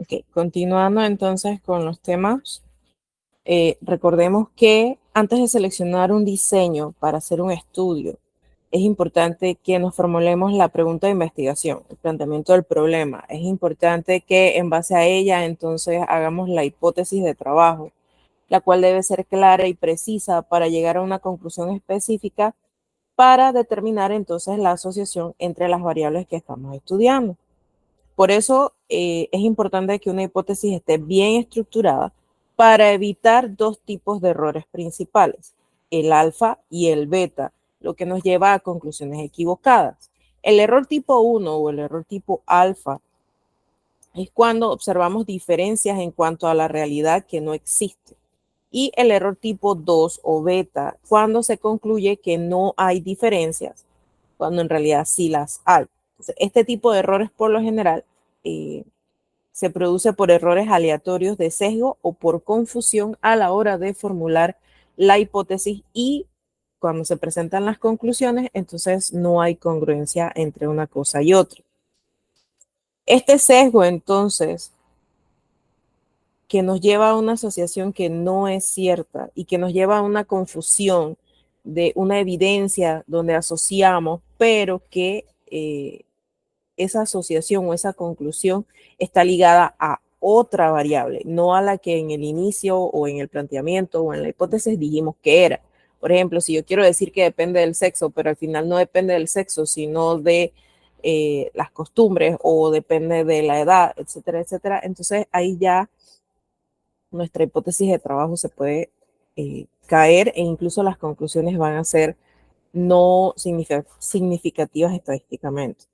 Ok, continuando entonces con los temas, recordemos que antes de seleccionar un diseño para hacer un estudio, es importante que nos formulemos la pregunta de investigación, el planteamiento del problema. Es importante que en base a ella entonces hagamos la hipótesis de trabajo, la cual debe ser clara y precisa para llegar a una conclusión específica para determinar entonces la asociación entre las variables que estamos estudiando. Por eso es importante que una hipótesis esté bien estructurada para evitar dos tipos de errores principales, el alfa y el beta, lo que nos lleva a conclusiones equivocadas. El error tipo 1 o el error tipo alfa es cuando observamos diferencias en cuanto a la realidad que no existe. Y el error tipo 2 o beta, cuando se concluye que no hay diferencias, cuando en realidad sí las hay. Entonces, este tipo de errores por lo general eh, se produce por errores aleatorios de sesgo o por confusión a la hora de formular la hipótesis y cuando se presentan las conclusiones, entonces no hay congruencia entre una cosa y otra. Este sesgo, entonces, que nos lleva a una asociación que no es cierta y que nos lleva a una confusión de una evidencia donde asociamos, pero que esa asociación o esa conclusión está ligada a otra variable, no a la que en el inicio o en el planteamiento o en la hipótesis dijimos que era. Por ejemplo, si yo quiero decir que depende del sexo, pero al final no depende del sexo, sino de las costumbres o depende de la edad, etcétera, etcétera, entonces ahí ya nuestra hipótesis de trabajo se puede caer e incluso las conclusiones van a ser no significativas estadísticamente.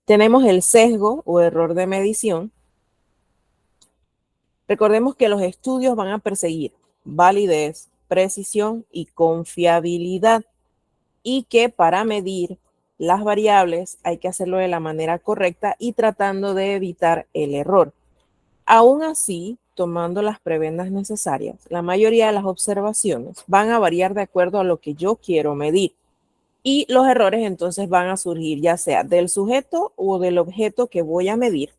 Tenemos el sesgo o error de medición. Recordemos que los estudios van a perseguir validez, precisión y confiabilidad y que para medir las variables hay que hacerlo de la manera correcta y tratando de evitar el error. Aún así, tomando las prebendas necesarias, la mayoría de las observaciones van a variar de acuerdo a lo que yo quiero medir. Y los errores entonces van a surgir ya sea del sujeto o del objeto que voy a medir,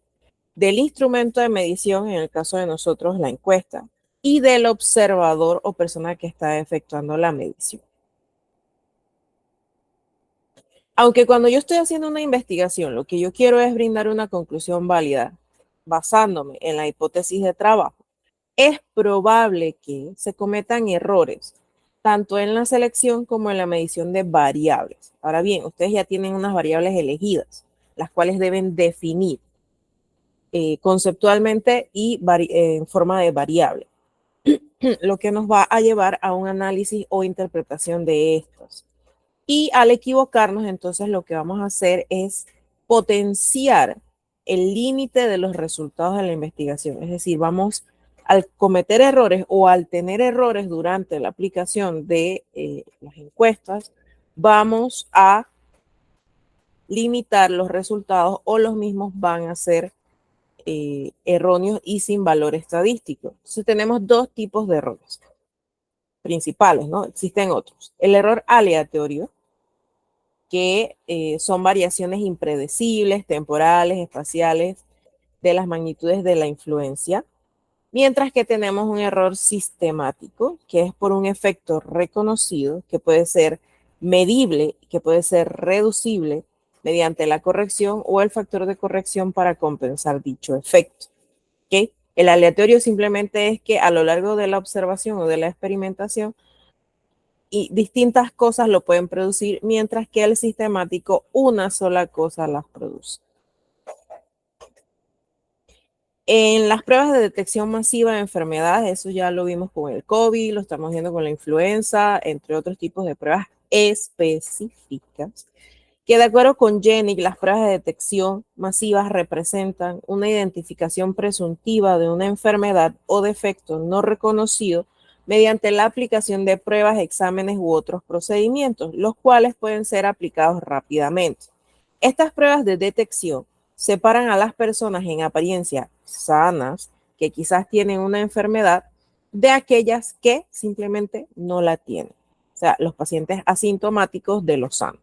del instrumento de medición, en el caso de nosotros la encuesta, y del observador o persona que está efectuando la medición. Aunque cuando yo estoy haciendo una investigación, lo que yo quiero es brindar una conclusión válida basándome en la hipótesis de trabajo, es probable que se cometan errores, tanto en la selección como en la medición de variables. Ahora bien, ustedes ya tienen unas variables elegidas, las cuales deben definir conceptualmente y en forma de variable, lo que nos va a llevar a un análisis o interpretación de estos. Y al equivocarnos, entonces lo que vamos a hacer es potenciar el límite de los resultados de la investigación. Es decir, vamos al cometer errores o al tener errores durante la aplicación de las encuestas, vamos a limitar los resultados o los mismos van a ser erróneos y sin valor estadístico. Entonces tenemos dos tipos de errores principales, ¿no? Existen otros. El error aleatorio, que son variaciones impredecibles, temporales, espaciales, de las magnitudes de la influencia, mientras que tenemos un error sistemático, que es por un efecto reconocido, que puede ser medible, que puede ser reducible mediante la corrección o el factor de corrección para compensar dicho efecto. ¿Okay? El aleatorio simplemente es que a lo largo de la observación o de la experimentación y distintas cosas lo pueden producir, mientras que el sistemático una sola cosa las produce. En las pruebas de detección masiva de enfermedades, eso ya lo vimos con el COVID, lo estamos viendo con la influenza, entre otros tipos de pruebas específicas, que de acuerdo con Jenny, las pruebas de detección masivas representan una identificación presuntiva de una enfermedad o defecto no reconocido mediante la aplicación de pruebas, exámenes u otros procedimientos, los cuales pueden ser aplicados rápidamente. Estas pruebas de detección separan a las personas en apariencia sanas, que quizás tienen una enfermedad, de aquellas que simplemente no la tienen. O sea, los pacientes asintomáticos de los sanos.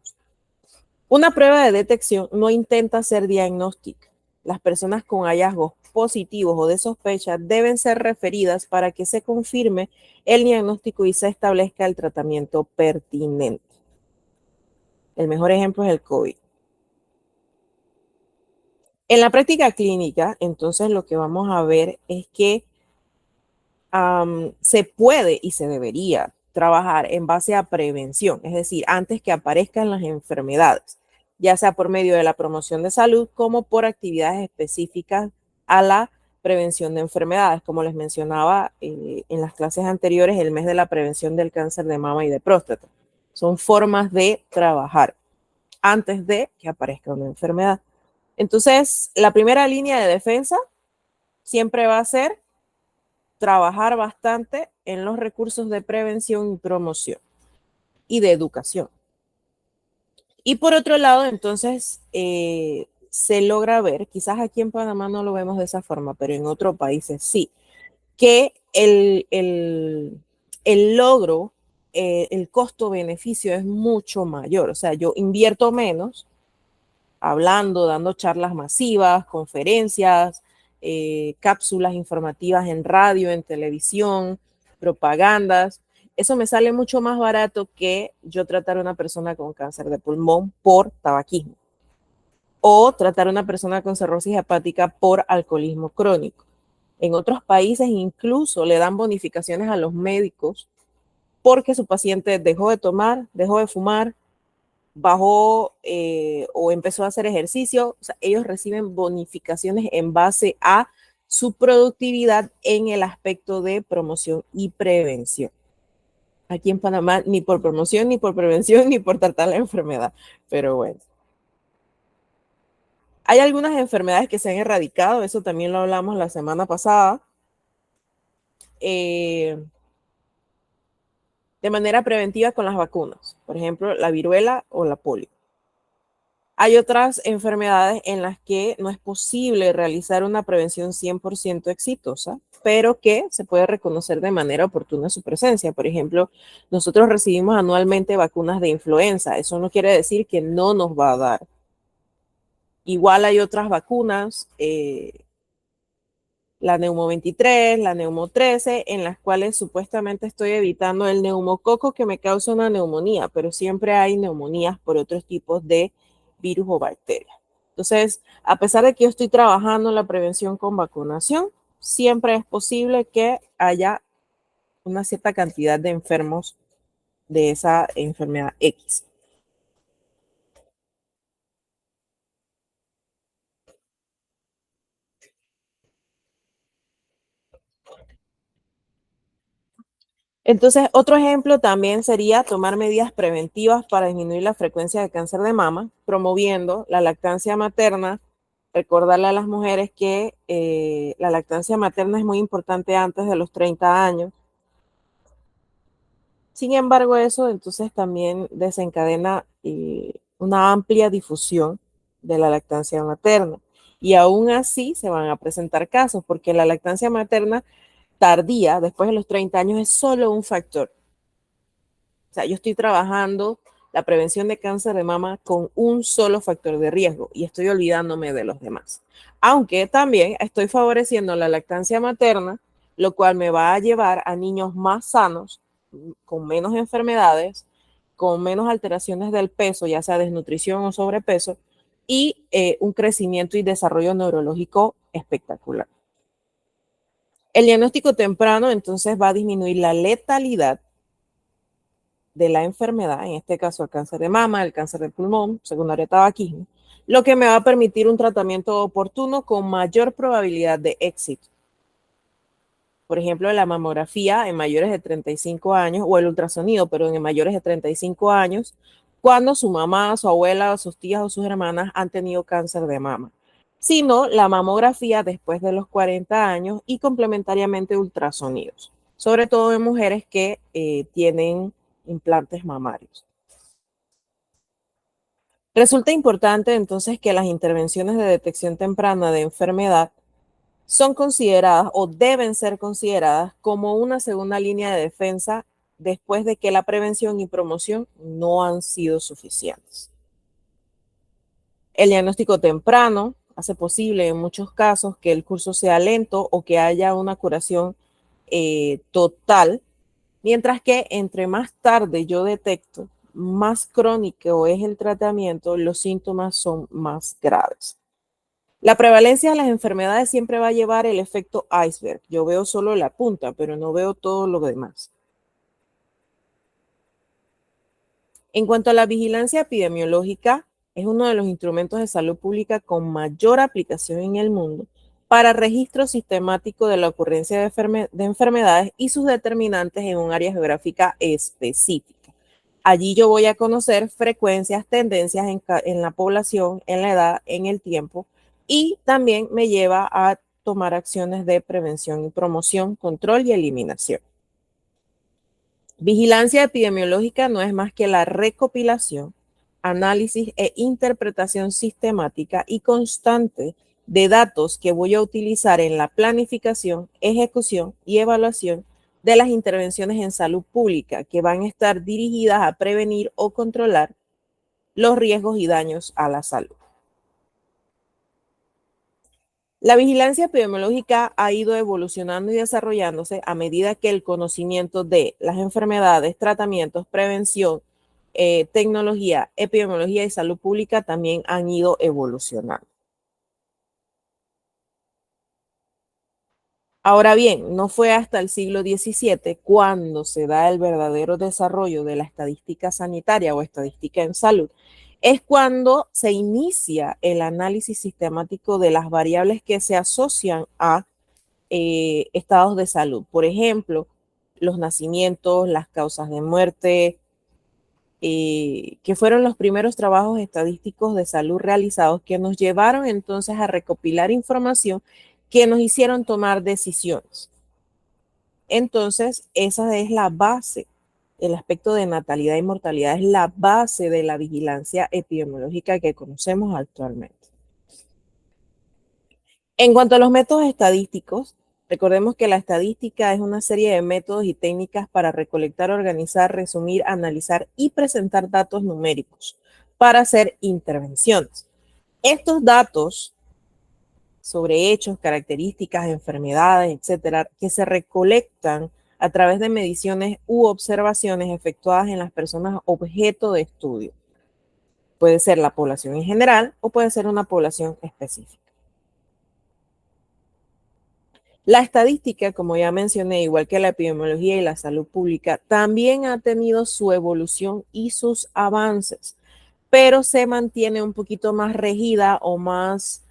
Una prueba de detección no intenta ser diagnóstica, Las personas con hallazgos positivos o de sospecha deben ser referidas para que se confirme el diagnóstico y se establezca el tratamiento pertinente. El mejor ejemplo es el COVID. En la práctica clínica, entonces lo que vamos a ver es que se puede y se debería trabajar en base a prevención, es decir, antes que aparezcan las enfermedades, ya sea por medio de la promoción de salud como por actividades específicas a la prevención de enfermedades. Como les mencionaba en las clases anteriores, el mes de la prevención del cáncer de mama y de próstata. Son formas de trabajar antes de que aparezca una enfermedad. Entonces, la primera línea de defensa siempre va a ser trabajar bastante en los recursos de prevención y promoción y de educación. Y por otro lado, entonces, se logra ver, quizás aquí en Panamá no lo vemos de esa forma, pero en otros países sí, que el logro, el costo-beneficio es mucho mayor. O sea, yo invierto menos hablando, dando charlas masivas, conferencias, cápsulas informativas en radio, en televisión, propagandas. Eso me sale mucho más barato que yo tratar a una persona con cáncer de pulmón por tabaquismo o tratar a una persona con cirrosis hepática por alcoholismo crónico. En otros países incluso le dan bonificaciones a los médicos porque su paciente dejó de tomar, dejó de fumar, bajó o empezó a hacer ejercicio. O sea, ellos reciben bonificaciones en base a su productividad en el aspecto de promoción y prevención. Aquí en Panamá ni por promoción, ni por prevención, ni por tratar la enfermedad. Pero bueno. Hay algunas enfermedades que se han erradicado, eso también lo hablamos la semana pasada, de manera preventiva con las vacunas, por ejemplo, la viruela o la polio. Hay otras enfermedades en las que no es posible realizar una prevención 100% exitosa, pero que se puede reconocer de manera oportuna su presencia. Por ejemplo, nosotros recibimos anualmente vacunas de influenza. Eso no quiere decir que no nos va a dar. Igual hay otras vacunas, la Neumo 23, la Neumo 13, en las cuales supuestamente estoy evitando el neumococo que me causa una neumonía, pero siempre hay neumonías por otros tipos de virus o bacterias. Entonces, a pesar de que yo estoy trabajando en la prevención con vacunación, siempre es posible que haya una cierta cantidad de enfermos de esa enfermedad X. Entonces, otro ejemplo también sería tomar medidas preventivas para disminuir la frecuencia de cáncer de mama, promoviendo la lactancia materna, recordarle a las mujeres que la lactancia materna es muy importante antes de los 30 años. Sin embargo, eso entonces también desencadena una amplia difusión de la lactancia materna. Y aún así se van a presentar casos, porque la lactancia materna tardía, después de los 30 años, es solo un factor. O sea, yo estoy trabajando la prevención de cáncer de mama con un solo factor de riesgo y estoy olvidándome de los demás. Aunque también estoy favoreciendo la lactancia materna, lo cual me va a llevar a niños más sanos, con menos enfermedades, con menos alteraciones del peso, ya sea desnutrición o sobrepeso, y un crecimiento y desarrollo neurológico espectacular. El diagnóstico temprano entonces va a disminuir la letalidad de la enfermedad, en este caso el cáncer de mama, el cáncer de pulmón, secundario de tabaquismo, lo que me va a permitir un tratamiento oportuno con mayor probabilidad de éxito. Por ejemplo, la mamografía en mayores de 35 años o el ultrasonido, pero en mayores de 35 años, cuando su mamá, su abuela, sus tías o sus hermanas han tenido cáncer de mama. Sino la mamografía después de los 40 años y complementariamente ultrasonidos, sobre todo en mujeres que tienen implantes mamarios. Resulta importante entonces que las intervenciones de detección temprana de enfermedad son consideradas o deben ser consideradas como una segunda línea de defensa después de que la prevención y promoción no han sido suficientes. El diagnóstico temprano, hace posible en muchos casos que el curso sea lento o que haya una curación total, mientras que entre más tarde yo detecto, más crónico es el tratamiento, los síntomas son más graves. La prevalencia de las enfermedades siempre va a llevar el efecto iceberg. Yo veo solo la punta, pero no veo todo lo demás. En cuanto a la vigilancia epidemiológica, es uno de los instrumentos de salud pública con mayor aplicación en el mundo para registro sistemático de la ocurrencia de enfermedades y sus determinantes en un área geográfica específica. Allí yo voy a conocer frecuencias, tendencias en la población, en la edad, en el tiempo, y también me lleva a tomar acciones de prevención y promoción, control y eliminación. Vigilancia epidemiológica no es más que la recopilación, análisis e interpretación sistemática y constante de datos que voy a utilizar en la planificación, ejecución y evaluación de las intervenciones en salud pública que van a estar dirigidas a prevenir o controlar los riesgos y daños a la salud. La vigilancia epidemiológica ha ido evolucionando y desarrollándose a medida que el conocimiento de las enfermedades, tratamientos, prevención, tecnología, epidemiología y salud pública también han ido evolucionando. Ahora bien, no fue hasta el siglo XVII cuando se da el verdadero desarrollo de la estadística sanitaria o estadística en salud. Es cuando se inicia el análisis sistemático de las variables que se asocian a estados de salud. Por ejemplo, los nacimientos, las causas de muerte, que fueron los primeros trabajos estadísticos de salud realizados que nos llevaron entonces a recopilar información que nos hicieron tomar decisiones. Entonces, esa es la base. El aspecto de natalidad y mortalidad es la base de la vigilancia epidemiológica que conocemos actualmente. En cuanto a los métodos estadísticos, recordemos que la estadística es una serie de métodos y técnicas para recolectar, organizar, resumir, analizar y presentar datos numéricos para hacer intervenciones. Estos datos sobre hechos, características, enfermedades, etcétera, que se recolectan a través de mediciones u observaciones efectuadas en las personas objeto de estudio. Puede ser la población en general o puede ser una población específica. La estadística, como ya mencioné, igual que la epidemiología y la salud pública, también ha tenido su evolución y sus avances, pero se mantiene un poquito más regida o más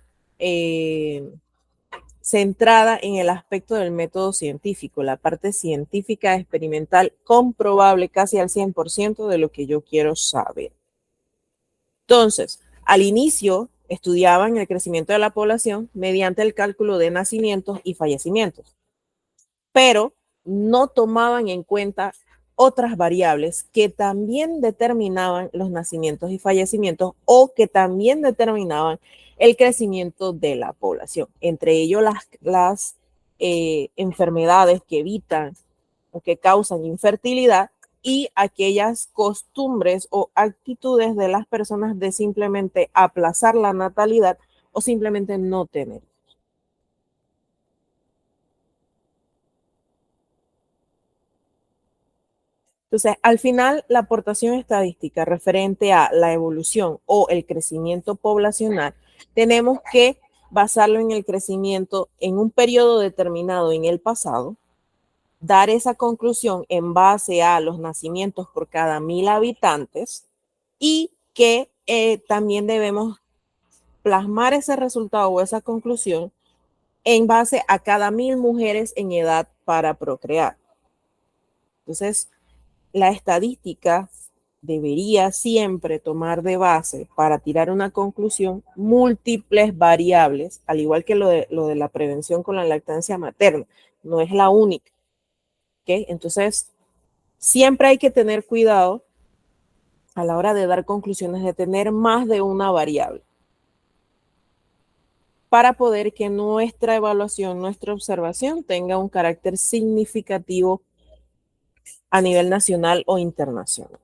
centrada en el aspecto del método científico, la parte científica experimental comprobable casi al 100% de lo que yo quiero saber. Entonces, al inicio estudiaban el crecimiento de la población mediante el cálculo de nacimientos y fallecimientos, pero no tomaban en cuenta otras variables que también determinaban los nacimientos y fallecimientos o que también determinaban el crecimiento de la población, entre ellos las enfermedades que evitan o que causan infertilidad y aquellas costumbres o actitudes de las personas de simplemente aplazar la natalidad o simplemente no tener. Entonces, al final, la aportación estadística referente a la evolución o el crecimiento poblacional, tenemos que basarlo en el crecimiento en un periodo determinado en el pasado, dar esa conclusión en base a los nacimientos por cada 1.000 habitantes y que también debemos plasmar ese resultado o esa conclusión en base a cada 1.000 mujeres en edad para procrear. Entonces, la estadística debería siempre tomar de base para tirar una conclusión múltiples variables, al igual que lo de la prevención con la lactancia materna. No es la única. ¿Okay? Entonces, siempre hay que tener cuidado a la hora de dar conclusiones, de tener más de una variable para poder que nuestra evaluación, nuestra observación tenga un carácter significativo a nivel nacional o internacional.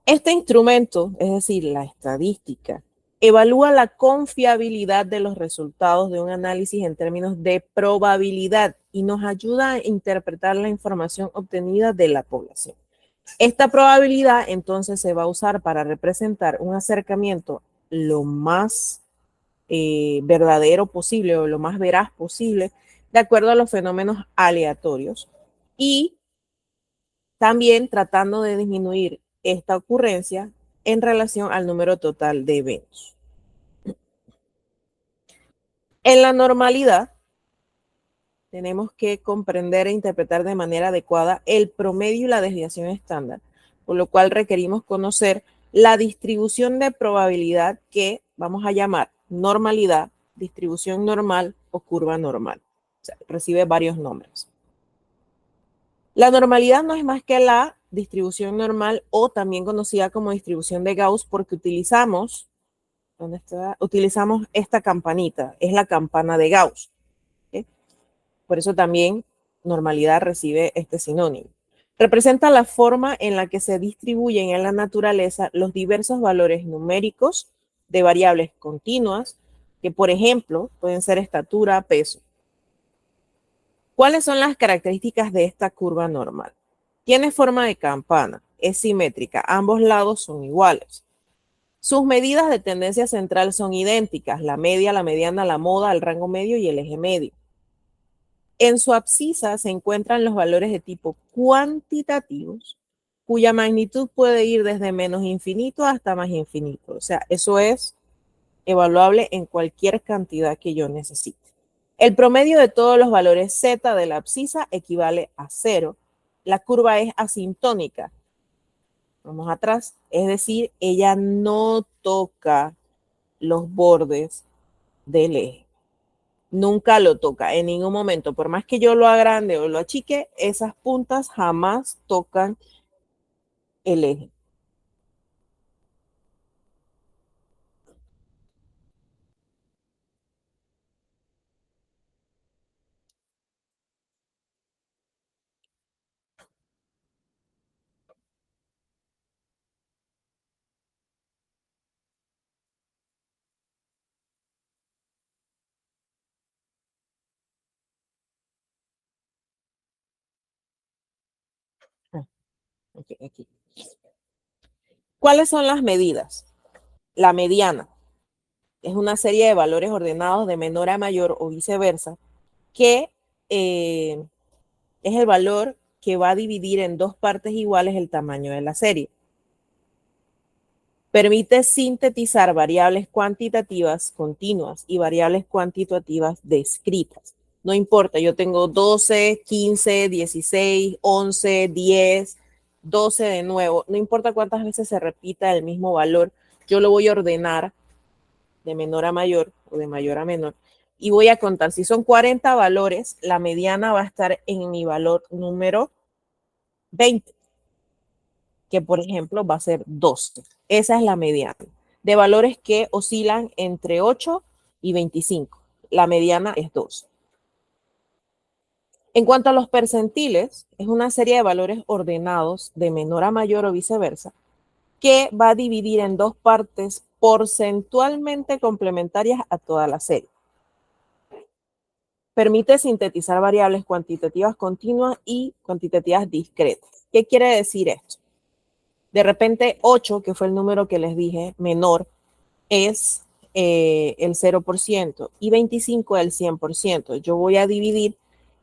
Este instrumento, es decir, la estadística, Evalúa la confiabilidad de los resultados de un análisis en términos de probabilidad y nos ayuda a interpretar la información obtenida de la población. Esta probabilidad entonces se va a usar para representar un acercamiento lo más verdadero posible o lo más veraz posible de acuerdo a los fenómenos aleatorios y también tratando de disminuir esta ocurrencia en relación al número total de eventos. En la normalidad, tenemos que comprender e interpretar de manera adecuada el promedio y la desviación estándar, por lo cual requerimos conocer la distribución de probabilidad que vamos a llamar normalidad, distribución normal o curva normal. O sea, recibe varios nombres. La normalidad no es más que la distribución normal o también conocida como distribución de Gauss porque utilizamos, ¿dónde está? Utilizamos esta campanita, es la campana de Gauss. ¿Okay? Por eso también normalidad recibe este sinónimo. Representa la forma en la que se distribuyen en la naturaleza los diversos valores numéricos de variables continuas, que por ejemplo pueden ser estatura, peso. ¿Cuáles son las características de esta curva normal? Tiene forma de campana, es simétrica, ambos lados son iguales. Sus medidas de tendencia central son idénticas, la media, la mediana, la moda, el rango medio y el eje medio. En su abscisa se encuentran los valores de tipo cuantitativos, cuya magnitud puede ir desde menos infinito hasta más infinito. O sea, eso es evaluable en cualquier cantidad que yo necesite. El promedio de todos los valores z de la abscisa equivale a 0. La curva es asintótica. Vamos atrás. Es decir, ella no toca los bordes del eje. Nunca lo toca en ningún momento. Por más que yo lo agrande o lo achique, esas puntas jamás tocan el eje. Okay, aquí. ¿Cuáles son las medidas? La mediana es una serie de valores ordenados de menor a mayor o viceversa, que es el valor que va a dividir en dos partes iguales el tamaño de la serie. Permite sintetizar variables cuantitativas continuas y variables cuantitativas descritas. No importa, yo tengo 12, 15, 16, 11, 10, 12 de nuevo. No importa cuántas veces se repita el mismo valor, yo lo voy a ordenar de menor a mayor o de mayor a menor. Y voy a contar, si son 40 valores, la mediana va a estar en mi valor número 20, que por ejemplo va a ser 12. Esa es la mediana. De valores que oscilan entre 8 y 25. La mediana es 12. En cuanto a los percentiles, es una serie de valores ordenados de menor a mayor o viceversa, que va a dividir en dos partes porcentualmente complementarias a toda la serie. Permite sintetizar variables cuantitativas continuas y cuantitativas discretas. ¿Qué quiere decir esto? De repente 8, que fue el número que les dije, menor, es el 0% y 25 el 100%. Yo voy a dividir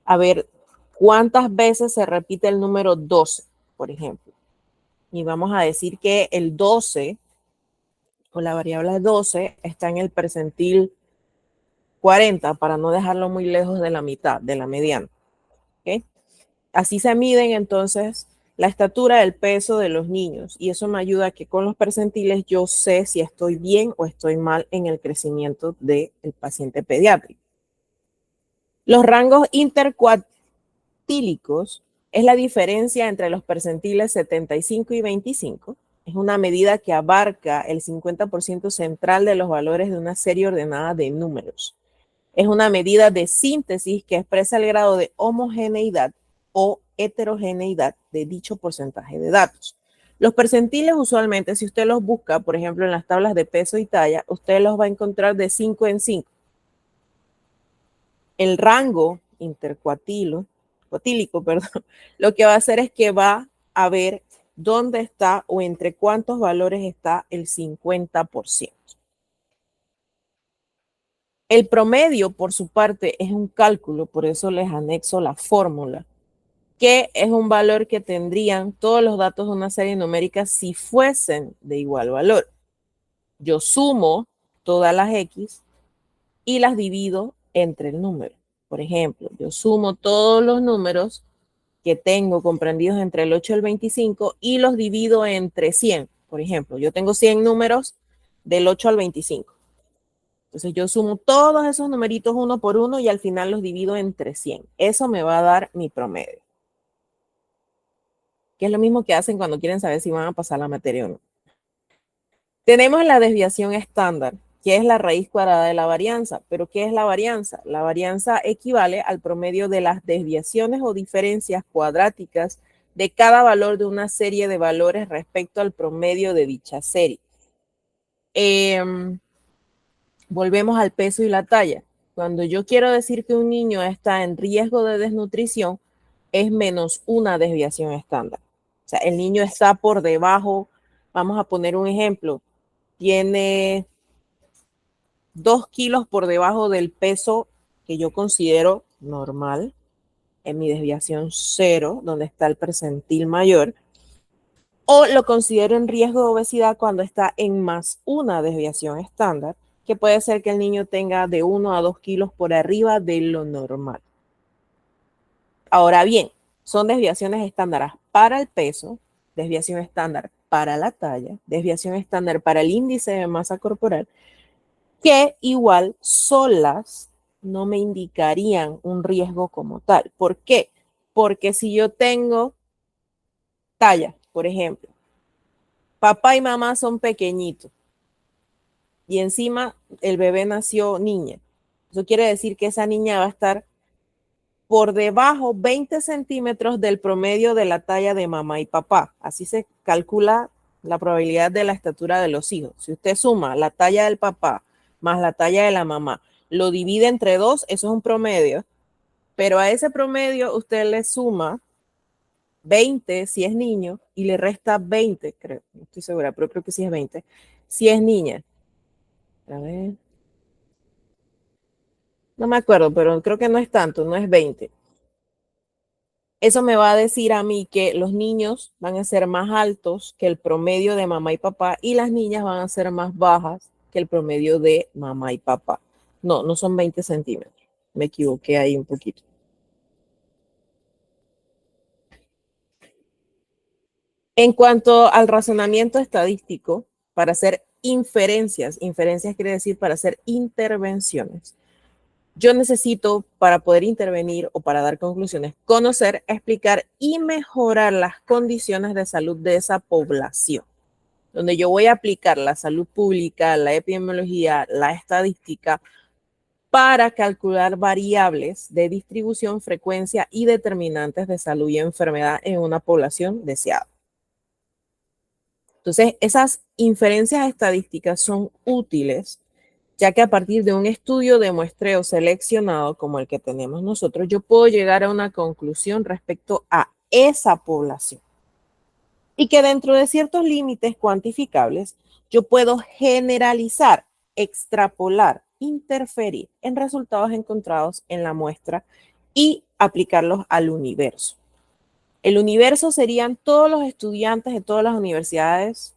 a ver cuántas veces se repite el número 12, por ejemplo. Y vamos a decir que el 12 o la variable 12 está en el percentil 40 para no dejarlo muy lejos de la mitad, de la mediana. ¿Okay? Así se miden entonces la estatura, el peso de los niños y eso me ayuda a que con los percentiles yo sé si estoy bien o estoy mal en el crecimiento del paciente pediátrico. Los rangos intercuartílicos es la diferencia entre los percentiles 75 y 25. Es una medida que abarca el 50% central de los valores de una serie ordenada de números. Es una medida de síntesis que expresa el grado de homogeneidad o heterogeneidad de dicho porcentaje de datos. Los percentiles usualmente, si usted los busca, por ejemplo, en las tablas de peso y talla, usted los va a encontrar de 5 en 5. El rango intercuatílico, perdón, lo que va a hacer es que va a ver dónde está o entre cuántos valores está el 50%. El promedio, por su parte, es un cálculo, por eso les anexo la fórmula, que es un valor que tendrían todos los datos de una serie numérica si fuesen de igual valor. Yo sumo todas las X y las divido entre el número. Por ejemplo, yo sumo todos los números que tengo comprendidos entre el 8 y el 25 y los divido entre 100. Por ejemplo, yo tengo 100 números del 8 al 25. Entonces yo sumo todos esos numeritos uno por uno y al final los divido entre 100. Eso me va a dar mi promedio. Que es lo mismo que hacen cuando quieren saber si van a pasar la materia o no. Tenemos la desviación estándar, que es la raíz cuadrada de la varianza. ¿Pero qué es la varianza? La varianza equivale al promedio de las desviaciones o diferencias cuadráticas de cada valor de una serie de valores respecto al promedio de dicha serie. Volvemos al peso y la talla. Cuando yo quiero decir que un niño está en riesgo de desnutrición, es menos una desviación estándar. O sea, el niño está por debajo, vamos a poner un ejemplo, tiene 2 kilos por debajo del peso que yo considero normal en mi desviación 0, donde está el percentil mayor, o lo considero en riesgo de obesidad cuando está en más una desviación estándar, que puede ser que el niño tenga de 1 a 2 kilos por arriba de lo normal. Ahora bien, son desviaciones estándares para el peso, desviación estándar para la talla, desviación estándar para el índice de masa corporal, que igual solas no me indicarían un riesgo como tal. ¿Por qué? Porque si yo tengo talla, por ejemplo, papá y mamá son pequeñitos y encima el bebé nació niña, eso quiere decir que esa niña va a estar por debajo 20 centímetros del promedio de la talla de mamá y papá. Así se calcula la probabilidad de la estatura de los hijos. Si usted suma la talla del papá más la talla de la mamá, lo divide entre 2, eso es un promedio, pero a ese promedio usted le suma 20 si es niño y le resta 20, creo, no estoy segura, pero creo que sí es 20, si es niña. A ver, no me acuerdo, pero creo que no es tanto, no es 20. Eso me va a decir a mí que los niños van a ser más altos que el promedio de mamá y papá y las niñas van a ser más bajas que el promedio de mamá y papá. No, no son 20 centímetros. Me equivoqué ahí un poquito. En cuanto al razonamiento estadístico, para hacer inferencias quiere decir para hacer intervenciones. Yo necesito, para poder intervenir o para dar conclusiones, conocer, explicar y mejorar las condiciones de salud de esa población, donde yo voy a aplicar la salud pública, la epidemiología, la estadística, para calcular variables de distribución, frecuencia y determinantes de salud y enfermedad en una población deseada. Entonces, esas inferencias estadísticas son útiles, ya que a partir de un estudio de muestreo seleccionado como el que tenemos nosotros, yo puedo llegar a una conclusión respecto a esa población. Y que dentro de ciertos límites cuantificables, yo puedo generalizar, extrapolar, interferir en resultados encontrados en la muestra y aplicarlos al universo. El universo serían todos los estudiantes de todas las universidades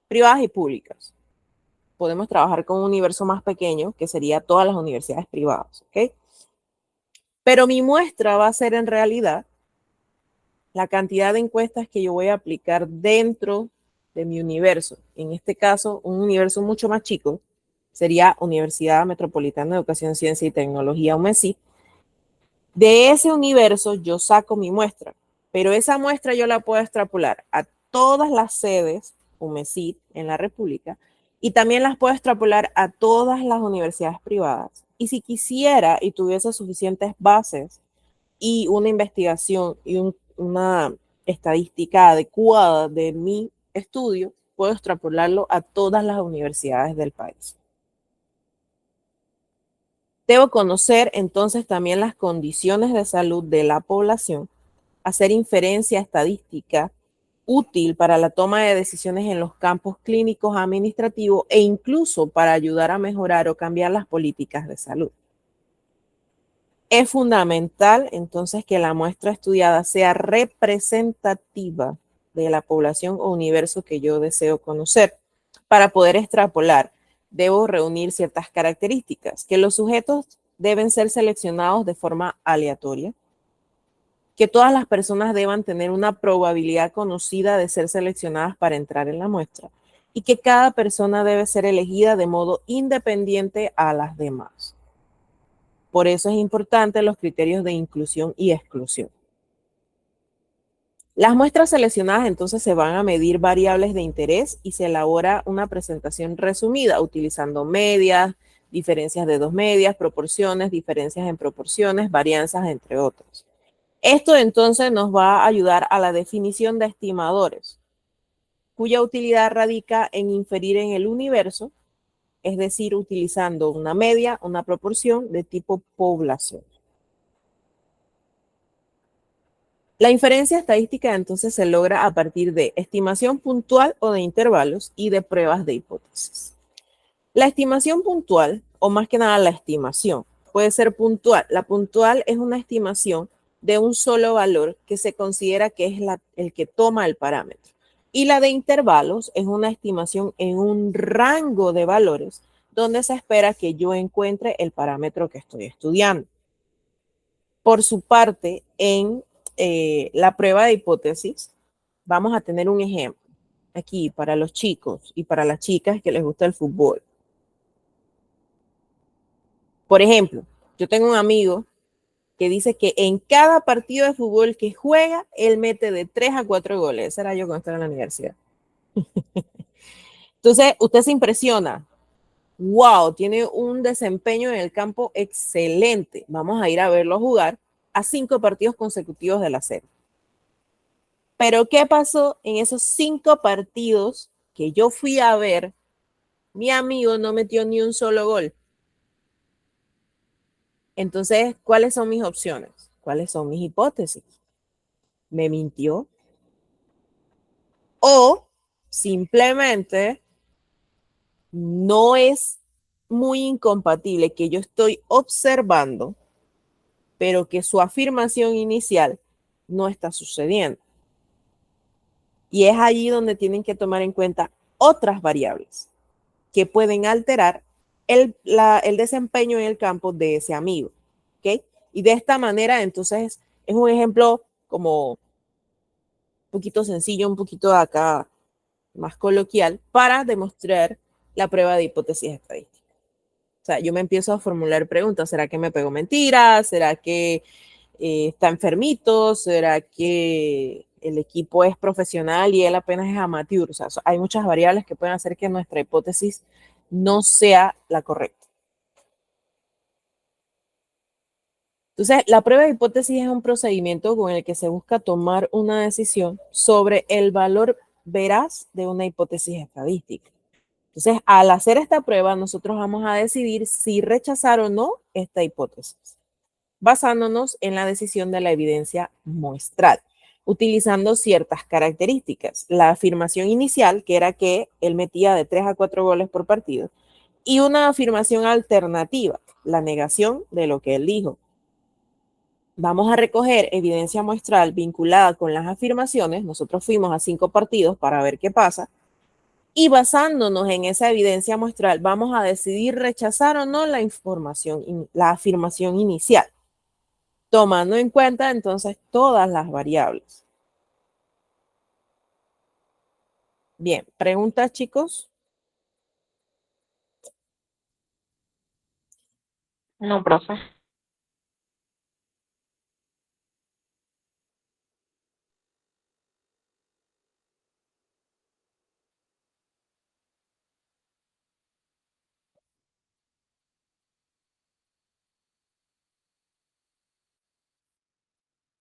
privadas y públicas. Podemos trabajar con un universo más pequeño, que sería todas las universidades privadas, ¿ok? Pero mi muestra va a ser en realidad la cantidad de encuestas que yo voy a aplicar dentro de mi universo. En este caso, un universo mucho más chico sería Universidad Metropolitana de Educación, Ciencia y Tecnología, UMESI. De ese universo yo saco mi muestra, pero esa muestra yo la puedo extrapolar a todas las sedes UMESI en la República y también las puedo extrapolar a todas las universidades privadas. Y si quisiera y tuviese suficientes bases y una investigación y una estadística adecuada de mi estudio, puedo extrapolarlo a todas las universidades del país. Debo conocer entonces también las condiciones de salud de la población, hacer inferencia estadística útil para la toma de decisiones en los campos clínicos, administrativos e incluso para ayudar a mejorar o cambiar las políticas de salud. Es fundamental entonces que la muestra estudiada sea representativa de la población o universo que yo deseo conocer. Para poder extrapolar, debo reunir ciertas características, que los sujetos deben ser seleccionados de forma aleatoria, que todas las personas deban tener una probabilidad conocida de ser seleccionadas para entrar en la muestra y que cada persona debe ser elegida de modo independiente a las demás. Por eso es importante los criterios de inclusión y exclusión. Las muestras seleccionadas entonces se van a medir variables de interés y se elabora una presentación resumida utilizando medias, diferencias de dos medias, proporciones, diferencias en proporciones, varianzas, entre otros. Esto entonces nos va a ayudar a la definición de estimadores, cuya utilidad radica en inferir en el universo, es decir, utilizando una media, una proporción de tipo población. La inferencia estadística entonces se logra a partir de estimación puntual o de intervalos y de pruebas de hipótesis. La estimación puntual, o más que nada la estimación, puede ser puntual. La puntual es una estimación de un solo valor que se considera que es el que toma el parámetro. Y la de intervalos es una estimación en un rango de valores donde se espera que yo encuentre el parámetro que estoy estudiando. Por su parte, en la prueba de hipótesis, vamos a tener un ejemplo aquí para los chicos y para las chicas que les gusta el fútbol. Por ejemplo, yo tengo un amigo que dice que en cada partido de fútbol que juega, él mete de 3 a 4 goles. Ese era yo cuando estaba en la universidad. Entonces, usted se impresiona. Wow, tiene un desempeño en el campo excelente. Vamos a ir a verlo jugar a 5 partidos consecutivos de la serie. Pero ¿qué pasó en esos 5 partidos que yo fui a ver? Mi amigo no metió ni un solo gol. Entonces, ¿cuáles son mis opciones? ¿Cuáles son mis hipótesis? ¿Me mintió? O simplemente no es muy incompatible que yo estoy observando, pero que su afirmación inicial no está sucediendo. Y es allí donde tienen que tomar en cuenta otras variables que pueden alterar el desempeño en el campo de ese amigo. ¿Ok? Y de esta manera, entonces, es un ejemplo como un poquito sencillo, un poquito acá más coloquial, para demostrar la prueba de hipótesis estadística. O sea, yo me empiezo a formular preguntas. ¿Será que me pegó mentiras? ¿Será que está enfermito? ¿Será que el equipo es profesional y él apenas es amateur? O sea, hay muchas variables que pueden hacer que nuestra hipótesis no sea la correcta. Entonces, la prueba de hipótesis es un procedimiento con el que se busca tomar una decisión sobre el valor veraz de una hipótesis estadística. Entonces, al hacer esta prueba, nosotros vamos a decidir si rechazar o no esta hipótesis, basándonos en la decisión de la evidencia muestral, utilizando ciertas características. La afirmación inicial, que era que él metía de 3 a 4 goles por partido, y una afirmación alternativa, la negación de lo que él dijo. Vamos a recoger evidencia muestral vinculada con las afirmaciones. Nosotros fuimos a 5 partidos para ver qué pasa. Y basándonos en esa evidencia muestral, vamos a decidir rechazar o no la afirmación inicial, tomando en cuenta entonces todas las variables. Bien, preguntas, chicos. No, profe.